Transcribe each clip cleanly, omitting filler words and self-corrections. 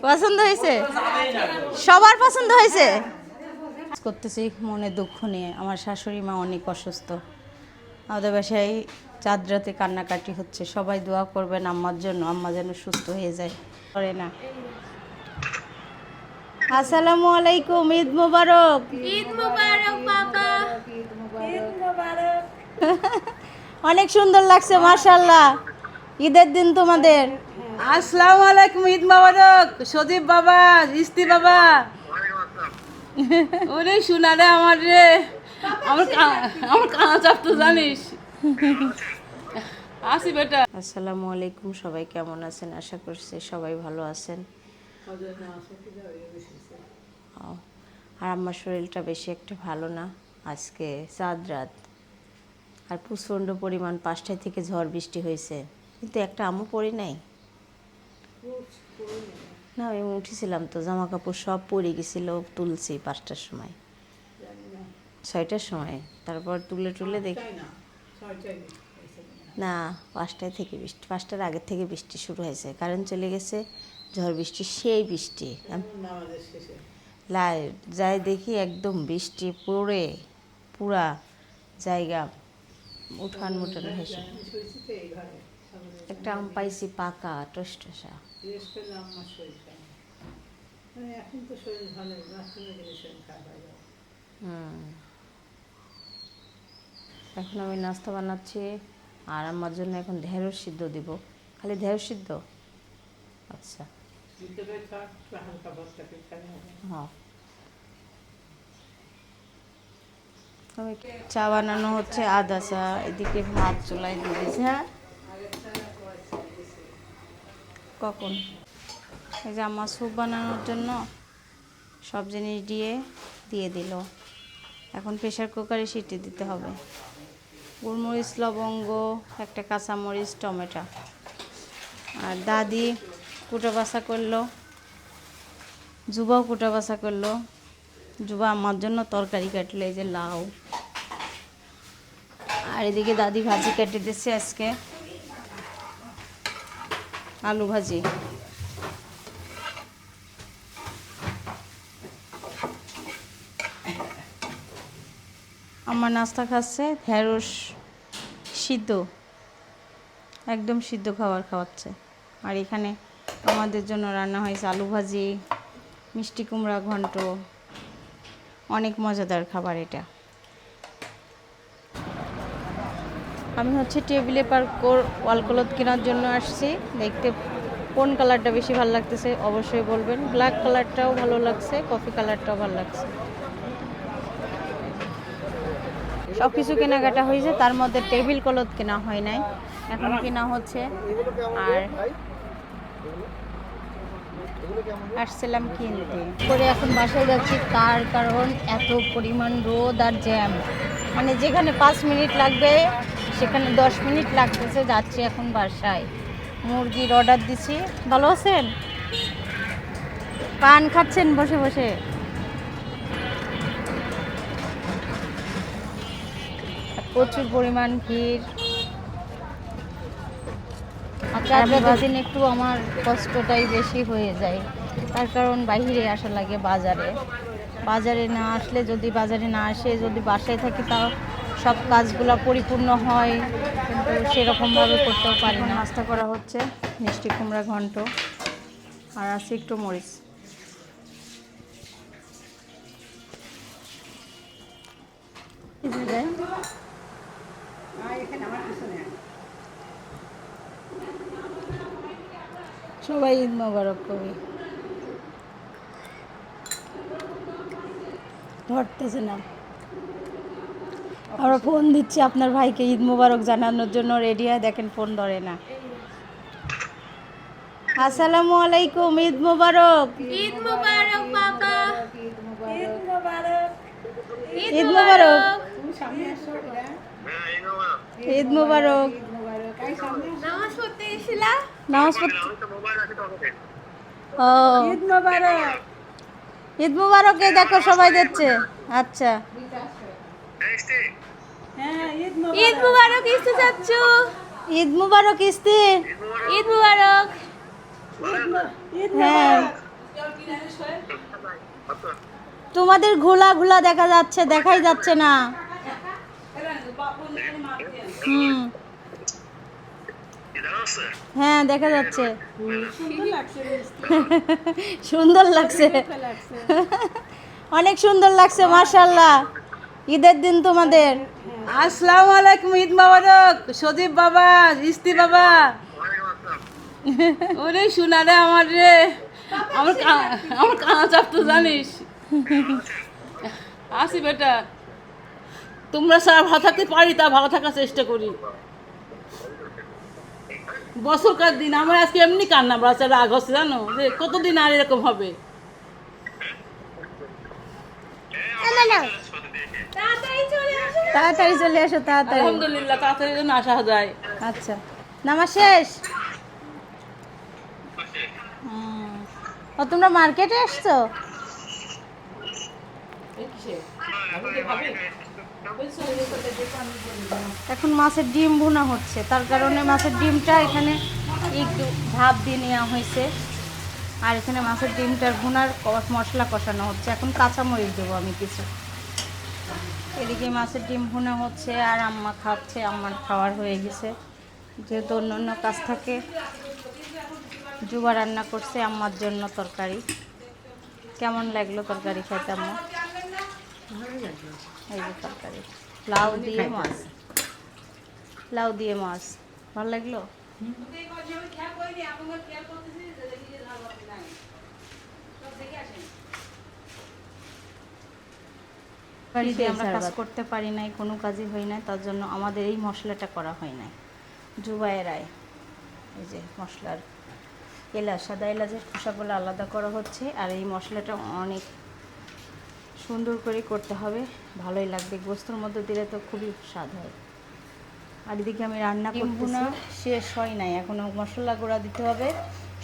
পছন্দ হয়েছে, সবার পছন্দ হয়েছে। করতেছি মনে দুঃখ নিয়ে, আমার শাশুড়ি মা অনেক অসুস্থ। আমাদের বাসায় চাঁদ রাতে কান্নাকাটি হচ্ছে। সবাই দোয়া করবেন আম্মার জন্য, আম্মা যেন সুস্থ হয়ে যায়। করে না। আসসালামু আলাইকুম, ঈদ মোবারক। ঈদ মোবারক বাবা। ঈদ মোবারক। অনেক সুন্দর লাগছে মাশাআল্লাহ। ঈদের দিন তোমাদের। আসসালামু আলাইকুম, ঈদ মোবারক। সজীব বাবা, ইস্তি বাবা। ওরে শোনা রে আমার রে, আমার কানা চাপ তো জানিস। আসি বেটা। আসসালামু আলাইকুম, সবাই কেমন আছেন? আশা করছি সবাই ভালো আছেন। আর আমার শরীরটা বেশি একটা ভালো না। আজকে চাঁদ রাত, আর প্রচণ্ড পরিমাণ 5টায় থেকে ঝড় বৃষ্টি হয়েছে, কিন্তু একটা আমও পড়ি নাই। না, আমি উঠেছিলাম তো, জামা কাপড় সব পরে গেছিলো, তুলছি 5টার সময়, 6টার সময়, তারপর তুলে দেখি না 5টায় থেকে বৃষ্টি, 5টার আগের থেকে বৃষ্টি শুরু হয়েছে। কারেন্ট চলে গেছে, ঝড় বৃষ্টি, সেই বৃষ্টি। যাই দেখি একদম বৃষ্টি পড়ে পুরা জায়গা উঠান মুঠান ভেসে। একটা আম পাইছি পাকা টসটসা। এখন আমি নাস্তা বানাচ্ছি, আর আমার জন্য এখন ঢেঁড়স সিদ্ধ দিব। খালি ঢেঁড়স সিদ্ধ? আচ্ছা, হ্যাঁ। চা বানানো হচ্ছে, আদা চা। এদিকে ভাত চুলায় দিয়ে দিয়েছে। হ্যাঁ, কখন? এই যে আমার স্যুপ বানানোর জন্য সব জিনিস দিয়ে দিল। এখন প্রেশার কুকারে সিটি দিতে হবে। গোলমরিচ, লবঙ্গ, একটা কাঁচামরিচ, টমেটো। আর দাদি কুটা বাছা করলো, জুবাও কুটা বাছা করলো। জুবা আমার জন্য তরকারি কাটলো, এই যে লাউ। আর এদিকে দাদি ভাজি কেটে দিচ্ছে আজকে, আলু ভাজি। আমার নাস্তা খাচ্ছে ঢেঁড়স সিদ্ধ, একদম সিদ্ধ খাবার খাওয়াচ্ছে। আর এখানে আমাদের জন্য রান্না হয়েছে আলু ভাজি, মিষ্টি কুমড়া ঘন্ট। অনেক মজাদার খাবার এটা। আমি হচ্ছে টেবিলে ওয়াল ক্লথ কেনার জন্য আসছি। দেখতে কোন কালারটা বেশি ভালো লাগতেছে অবশ্যই বলবেন। ব্ল্যাক কালারটাও ভালো লাগছে, কফি কালারটাও ভালো লাগছে। সব কিছু কেনাকাটা হয়েছে, তার মধ্যে টেবিল ক্লথ কেনা হয় নাই, এখন কেনা হচ্ছে। আর আসছিলাম কিনতে করে, এখন বাসায় যাচ্ছি। তার কারণ এত পরিমাণ রোদ আর জ্যাম, মানে যেখানে 5 মিনিট লাগবে সেখানে 10 মিনিট লাগতেছে। যাচ্ছি এখন বাসায়। মুরগির অর্ডার দিছি। ভালো আছেন? পান খাচ্ছেন বসে বসে? প্রচুর পরিমাণ ভিড়। দিন একটু আমার কষ্টটাই বেশি হয়ে যায়, তার কারণ বাইরে আসা লাগে বাজারে না আসলে, যদি বাজারে না আসে, যদি বাসায় থাকি, তাও সব কাজগুলো পরিপূর্ণ হয়, কিন্তু সেরকমভাবে করতেও পারি না। নাস্তা করা হচ্ছে মিষ্টি কুমড়া ঘন্ট, আর আছে একটু মরিচ। সবাই ঈদ মোবারক কবি ধরতেছে না। আমরা ফোন দিচ্ছি আপনার ভাইকে ঈদ মোবারক জানানোর জন্য, রেডি হয়, দেখেন ফোন ধরে না। আসসালামু আলাইকুম, ঈদ মোবারক। ঈদ মোবারক বাবা। ঈদ মোবারক। ঈদ মোবারক। ঈদ মোবারক। নামাজ পড়তে গেছিলা? নামাজ পড়তে। ও, ঈদ মোবারক। ঈদ মোবারক। এই দেখো সবাই দিচ্ছে। আচ্ছা, হ্যাঁ, ঈদ ঈদ মোবারক ইস্তি চাচ্ছু। ঈদ মুবারক ইস্তি। ঈদ মুবারক। হ্যাঁ, তোমাদের ঘোলা ঘোলা দেখা যাচ্ছে, দেখাই যাচ্ছে না। হুম, হ্যাঁ দেখা যাচ্ছে। সুন্দর লাগছে, অনেক সুন্দর লাগছে মাশাআল্লাহ। ঈদের দিন তোমাদের। আসসালামু আলাইকুম, ঈদ মোবারক সজীব বাবা, ইস্তি বাবা। ওরে শোনা রে আমার রে, আমার কানা চাপ তো জানিস। আসি বেটা, তোমরা সারা ভালো থাকতে পারি, তা ভালো থাকার চেষ্টা করি। বছরকার দিন আমার আজকে এমনি কান্না বাচ্চা রাগ হচ্ছে, জানো যে কতদিন আর এরকম হবে। তাড়াতাড়ি চলে আসো। তাড়াতাড়ি চলে এসো, তাড়াতাড়ি। আলহামদুলিল্লাহ, তাড়াতাড়ি যেন আসা যায়। আচ্ছা, নামাজ শেষ? ও তোমরা মার্কেটে এসছো? এখন মাছের ডিম ভুনা হচ্ছে, তার কারণে মাছের ডিমটা এখানে একটু ভাপ দিয়ে নেওয়া হয়েছে। আর এখানে মাছের ডিমটার ভুনার মশলা কষানো হচ্ছে। এখন কাঁচামরিচ দেবো আমি কিছু। এদিকে মাছের ডিম ভুনা হচ্ছে আর আম্মা খাচ্ছে। আম্মার খাওয়ার হয়ে গেছে, যেহেতু অন্য অন্য কাজ থাকে। জুবা রান্না করছে আম্মার জন্য তরকারি। কেমন লাগলো তরকারি খেতে আম্মা? এই যে তরকারি, লাউ দিয়ে মাছ, লাউ দিয়ে মাছ, ভালো লাগলো। বাড়িতে আমরা কাজ করতে পারি নাই, কোনো কাজই হয় না, তার জন্য আমাদের এই মশলাটা করা হয় নাই। জুবাইয়ের আয়, এই যে মশলার এলাচ, সাদা এলাচের খোসাগুলো আলাদা করা হচ্ছে। আর এই মশলাটা অনেক সুন্দর করে করতে হবে, ভালোই লাগবে। গোস্তর মধ্যে দিলে তো খুবই স্বাদ হয়। আর এদিকে আমি রান্না করতেছি, শেষ হয় নাই এখনো। মশলা গুঁড়া দিতে হবে।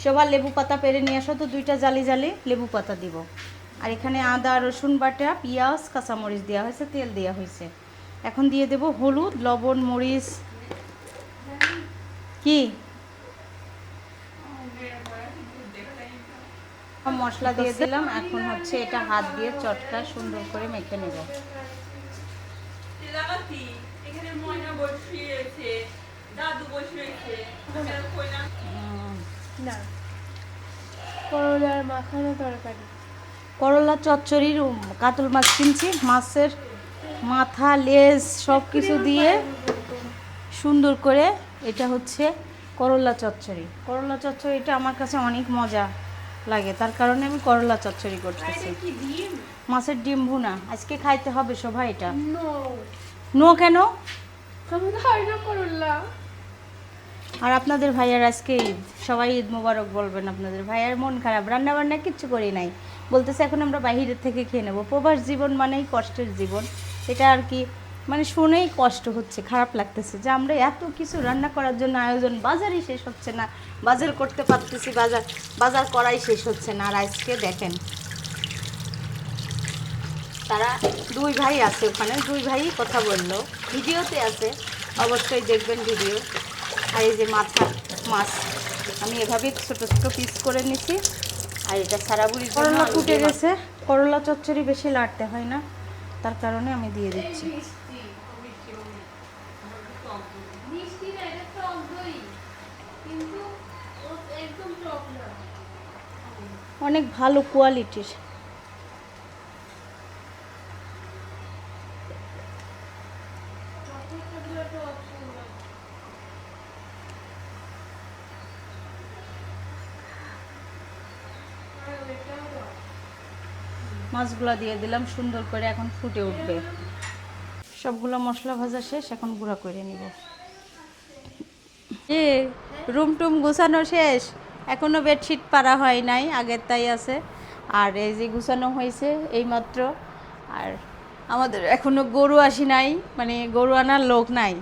সবার লেবু পাতা পেরে নিয়ে আসো তো, 2টা জালি জালি লেবু পাতা দিব। আর এখানে আদা রসুন বাটা, পেঁয়াজ, কাঁচামরিচ দেওয়া হয়েছে, তেল দেওয়া হয়েছে। এখন দিয়ে দেব হলুদ, লবণ, মরিচ। কি মশলা দিয়ে দিলাম। এখন হচ্ছে এটা হাত দিয়ে চটকা সুন্দর করে মেখে নেব। করলার মাখানো তরকারি। করলা চচ্চড়ির কাতল মাছ কিনছি, মাছের মাথা লেজ সব কিছু দিয়ে সুন্দর করে। এটা হচ্ছে করলা চচ্চড়ি। করলা চচ্চড়িটা আমার কাছে অনেক মজা লাগে, তার কারণে আমি করলা চচ্চড়ি করতেছি। কি ডিম? মাছের ডিম ভুনা আজকে খাইতে হবে সবাই। এটা নো, নো কেন? তুমি খাই না করলা। আর আপনাদের ভাইয়ার আজকে ঈদ, সবাই ঈদ মোবারক বলবেন। আপনাদের ভাইয়ার মন খারাপ, রান্না বান্না কিচ্ছু করি নাই, বলতেছে এখন আমরা বাইরের থেকে খেয়ে নেবো। প্রবাস জীবন মানেই কষ্টের জীবন, এটা আর কি। মানে শুনেই কষ্ট হচ্ছে, খারাপ লাগতেছে যে আমরা এত কিছু রান্না করার জন্য আয়োজন, বাজারই শেষ হচ্ছে না। বাজার করতে পারতেছি, বাজার করাই শেষ হচ্ছে না। আর আজকে দেখেন, তারা 2 ভাই আছে ওখানে, 2 ভাই কথা বললো, ভিডিওতে আছে, অবশ্যই দেখবেন ভিডিও। আর এই যে মাছ, আমি এভাবে ছোট ছোট পিস করে নিছি। আর এটা সারা বুড়ির করলা ফুটে গেছে। করলা চচ্চড়ি বেশি লাড়তে হয় না, তার কারণে আমি দিয়ে দিচ্ছি। মিষ্টি না, এটা টক দই, কিন্তু ও একদম টক না। অনেক ভালো কোয়ালিটির। মাছগুলো দিয়ে দিলাম সুন্দর করে, এখন ফুটে উঠবে। সবগুলো মশলা ভাজা শেষ, এখন গুঁড়া করে নিব। রুম টুম গুছানো শেষ, এখনো বেডশিট পারা হয় নাই, আগের তাই আছে। আর এই যে গুছানো হয়েছে এইমাত্র। আর আমাদের এখনো গরু আসি নাই, মানে গরু আনার লোক নাই।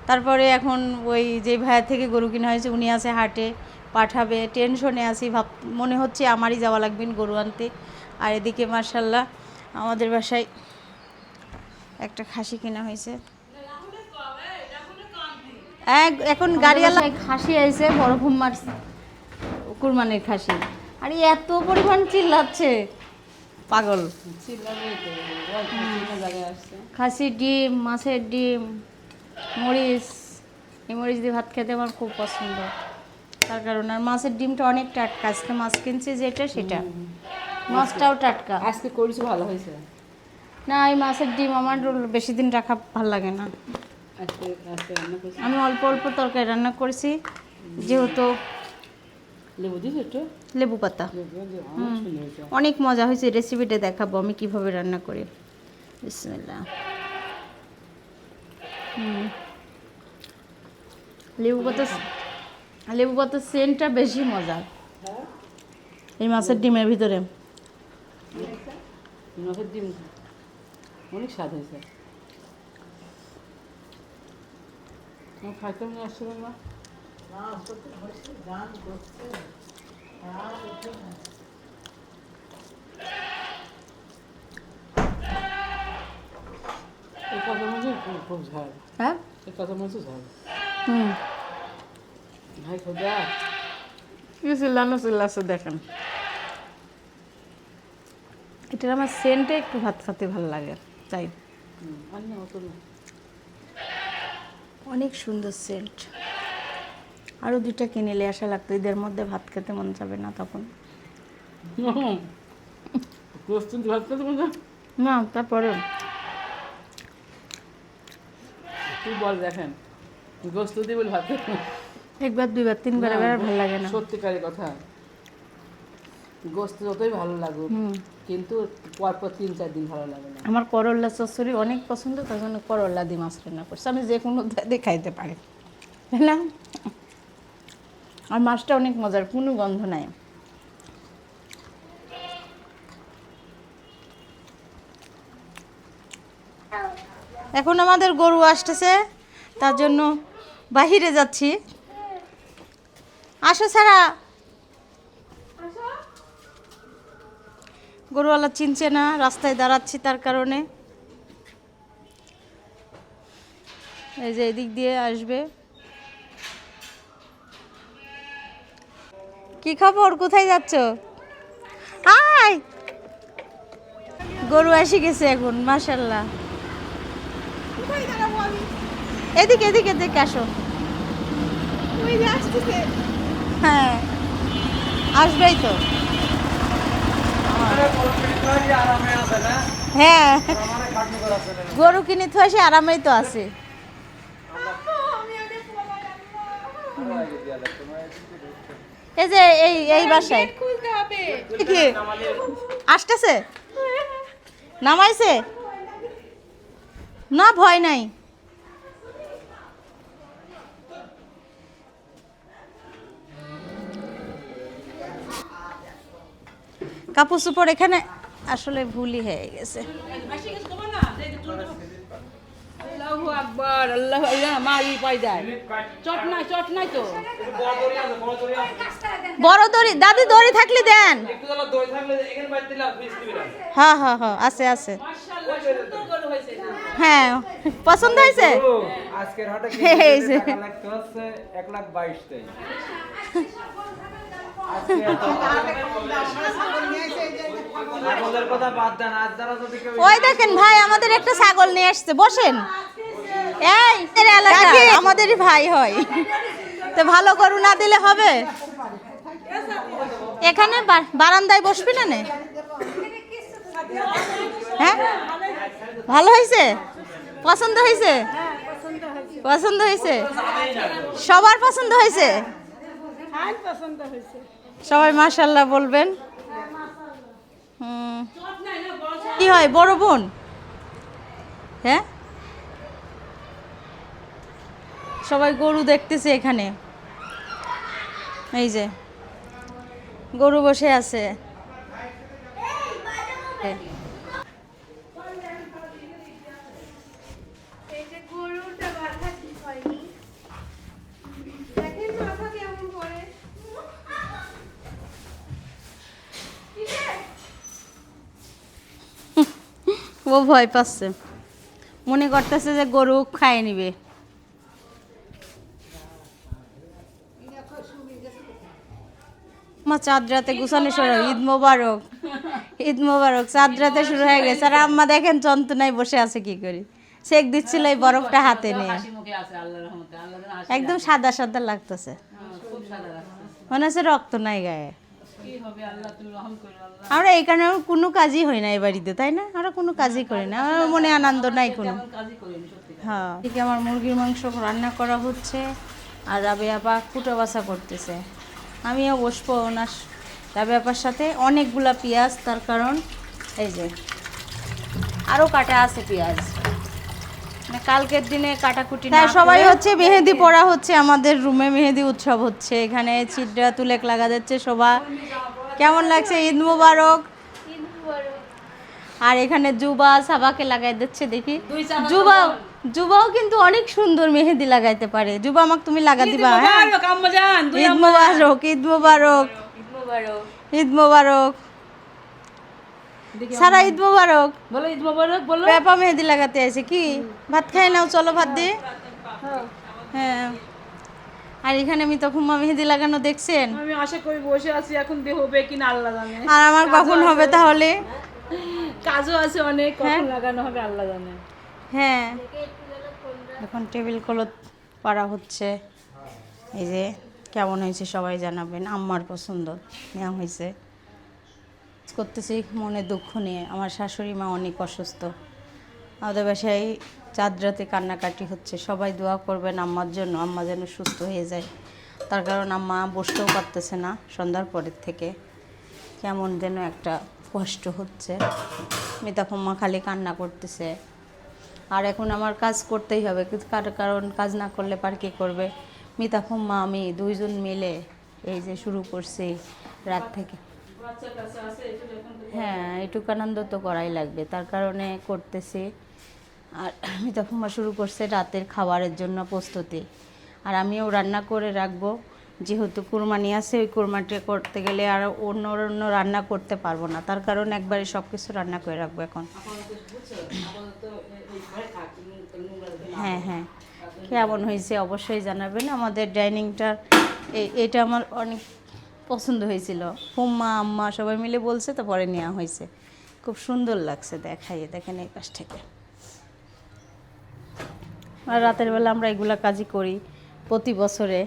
তারপরে এখন ওই যে ভাইয়া থেকে গরু কিনা হয়েছে, উনি আছে হাটে, পাঠাবে। টেনশনে আছি, মনে হচ্ছে আমারই যাওয়া লাগবে গরু আনতে। আর এদিকে মার্শাল্লাহ আমাদের বাসায় একটা খাসি কেনা হয়েছে। এখন গাড়িওয়ালা খাসি আইছে বড় ভুম্মার কুরবানির খাসি, আর এত পরিমাণ চিল্লাচ্ছে পাগল। খাসির ডিম, মাছের ডিম, মরিচ, এই মরিচ দিয়ে ভাত খেতে আমার খুব পছন্দ, তার কারণে। আর মাছের ডিমটা অনেক টাটকা, আজকে মাছ কিনছি যেটা সেটা, মাছটাও টাটকা। আজকে করেছি ভালো হয়েছে। না, এই মাছের ডিম আমার বেশি দিন রাখা ভালো লাগে না। আজকে আজকে রান্না করেছি। আমি অল্প অল্প তরকারি রান্না করেছি, যেহেতু লেবু দিস একটু, লেবু পাতা। লেবু দিয়ে অনেক সুন্দর হয়েছে। অনেক মজা হয়েছে, রেসিপিটা দেখাবো আমি কিভাবে রান্না করি। বিসমিল্লাহ। লেবু পাতার সেন্টটা বেশি মজা এই মাছের ডিমের ভিতরে। মাছের ডিম অনেক স্বাদ হয়েছে। খাইতে মনে আসছিল না। এই কথা মধ্যে খুব ঝাল, হ্যাঁ, এই কথা মধ্যে ঝাল। হুম, ভাই খোদা, কি চিল্লাচ্ছে দেখেন। এটার আমার সেন্টে একটু ভাত খেতে ভালো লাগে, তাই। আর না অত না। অনেক সুন্দর সেন্ট। আরও 2টা কিনে নিয়ে আসা লাগতো, ঈদের মধ্যে ভাত খেতে মন যাবে না তখন। প্রস্তুত ভাত খেতে মনে হয়? না, তারপরে তুই বল দেখেন, গোস্ত দিয়ে বলে ভাত খেতে 1বার 2বার 3বার এবার আর ভালো লাগে না। সত্যিকারের কথা, গোস্ত যতই ভালো লাগুক কিন্তু পরপর 3-4 দিন ভালো লাগে না। আমার করল্লা চচ্চড়ি অনেক পছন্দ, তার জন্য করল্লা দিয়ে মাছ রান্না করছি। আমি যে কোনো দিয়ে খাইতে পারি, তাই না? আর মাছটা অনেক মজার, কোনো গন্ধ নাই। এখন আমাদের গরু আসতেছে, তার জন্য বাহিরে যাচ্ছি। আসো ছাড়া, গরুওয়ালা চিনছে না, রাস্তায় দাঁড়াচ্ছি তার কারণে। এই যে এদিক দিয়ে আসবে। কি খবর, কোথায় যাচ্ছ? হাই, গরু এসে গেছে এখন, মাশাআল্লাহ। এদিকে এদিকে দেখে আসো। হ্যাঁ, আসবেই তো। হ্যাঁ, গরু কিনে তো আসে, আরামেই তো আছে। এই যে এই বাসায় কি আসতেছে, নামাইছে না, ভয় নাই। কাপড় চোপড় এখানে আসলে ভুলই হয়ে গেছে। আল্লাহু আকবার, আল্লাহু আল্লাহ, মারি পাই যায়। চট নাই তো। বড় দড়ি, দাদি দড়ি থাকলে দেন। হ্যাঁ হ্যাঁ হ্যাঁ, আছে আছে। হ্যাঁ, পছন্দ হয়েছে। আজকের হাটে এই যে টাকা লাগতে হচ্ছে 1,22,000 ছাগলের কথা বাদ দেন, আজ যারা যদি কেউ ওই দেখেন ভাই, আমাদের একটা ছাগল নিয়ে আসছে, বসেন। এই এলাকা আমাদেরই ভাই হয়, তো ভালো গরু না দিলে হবে? এখানে বারান্দায় বসবি না নে? হ্যাঁ, ভালো হয়েছে, পছন্দ হয়েছে, পছন্দ হয়েছে, সবার পছন্দ হয়েছে। সবাই মাশাআল্লাহ বলবেন। কি হয়, বড় বোন? হ্যাঁ, সবাই গরু দেখতেছে এখানে। এই যে গরু বসে আছে। এই যে গরুটা বাঁধা ঠিক হয়নি, দেখেন মাথা কেমন করে। ও ভয় পাচ্ছে, মনে করতেছে যে গরু খাইয়ে নিবে। মা চাঁদ রাতে গুছানো শুরু, ঈদ মোবারক, ঈদ মোবারক। চাঁদ রাতে শুরু হয়ে গেছে, আর আম্মা দেখেন যন্ত্রণায় বসে আছে কি করি, সেক দিচ্ছিল এই বরফটা হাতে নিয়ে। হাসি মুখে আছে আল্লাহর রহমতে, আল্লাহ যেন হাসি একদম সাদা সাদা লাগতেছে, খুব সাদা রাখছে। মনে হচ্ছে রক্ত নাই গায়ে। কি হবে আল্লাহ, তুমি রহম করো আল্লাহ। আমরা এখানে কোনো কাজই হয় না এই বাড়িতে, তাই না? আমরা কোনো কাজই করি না, আমার মনে আনন্দ নাই কোনো। তেমন কাজই করিনি সত্যি। হ্যাঁ, এদিকে আমার মুরগির মাংস রান্না করা হচ্ছে, আর রাবে আপা কুটো বাছা করতেছে। আমিও বসবো ওনার রাবে আপার সাথে। অনেকগুলা পেঁয়াজ, তার কারণ এই যে আরও কাটা আছে পেঁয়াজ, মানে কালকের দিনে কাটাকুটি। তাই সবাই হচ্ছে মেহেদি পড়া হচ্ছে, আমাদের রুমে মেহেদি উৎসব হচ্ছে। এখানে ছিটরা তুলেক লাগা যাচ্ছে শোভা। কেমন লাগছে? ঈদ মোবারক। ঈদ মুবারক। আর এখানে জুবা সাবাকে লাগাই দিচ্ছে, দেখি দুই চামচ জুবাও কিন্তু অনেক সুন্দর মেহেদি লাগাইতে পারে। জুবা আমাকে তুমি লাগা দিবা? হ্যাঁ, মোবারক আম্মা জান, দুই ঈদ মোবারক, ঈদ মোবারক, ঈদ মোবারক। ঈদ মোবারক, সারা ঈদ মোবারক। বলো ঈদ মোবারক বলো। পেপা মেহেদি লাগাতে আছে কি? ভাত খাই নাও, চলো ভাত দিয়ে। হ্যাঁ, আর এখানে আমি তখন মেহেদি লাগানো দেখছেন। আমি আশা করি বসে আছি, এখন দিয়ে হবে কিনা আল্লাহ জানে। আর আমার কখন হবে তাহলে? কাজও আছে অনেক, কখন লাগানো হবে আল্লাহ জানে। হ্যাঁ, এখন টেবিল ক্লথ পাড়া হচ্ছে। এই যে কেমন হয়েছে সবাই জানাবেন। আম্মার পছন্দ নেওয়া হয়েছে। করতেছি মনে দুঃখ নিয়ে, আমার শাশুড়ি মা অনেক অসুস্থ। আমাদের বাসায় চাঁদ রাতে কান্নাকাটি হচ্ছে। সবাই দোয়া করবেন আম্মার জন্য, আম্মা যেন সুস্থ হয়ে যায়। তার কারণ আম্মা বসতেও পারতেছে না সন্ধ্যার পরের থেকে, কেমন যেন একটা কষ্ট হচ্ছে। মিতাফম্মা খালি কান্না করতেছে। আর এখন আমার কাজ করতেই হবে, কারণ কাজ না করলে পার কে করবে? মিতাফম্মা আমি দুইজন মিলে এই যে শুরু করছি রাত থেকে। হ্যাঁ, এটুকু আনন্দ তো করাই লাগবে, তার কারণে করতেছি। আর মিতাফম্মা শুরু করছে রাতের খাবারের জন্য প্রস্তুতি। আর আমিও রান্না করে রাখবো, যেহেতু কুরবানি আছে। ওই কুরবানিটা করতে গেলে আর অন্য অন্য রান্না করতে পারবো না, তার কারণে একবারে সব কিছু রান্না করে রাখবো এখন। হ্যাঁ হ্যাঁ, কেমন হয়েছে অবশ্যই জানাবেন। আমাদের ডাইনিংটার এটা আমার অনেক পছন্দ হয়েছিল। হুম্মা আম্মা সবাই মিলে বলছে, তো পরে নেওয়া হয়েছে। খুব সুন্দর লাগছে দেখাইয়ে, দেখেন এই পাশ থেকে। আর রাতের বেলা আমরা এগুলা কাজই করি প্রতি বছরে।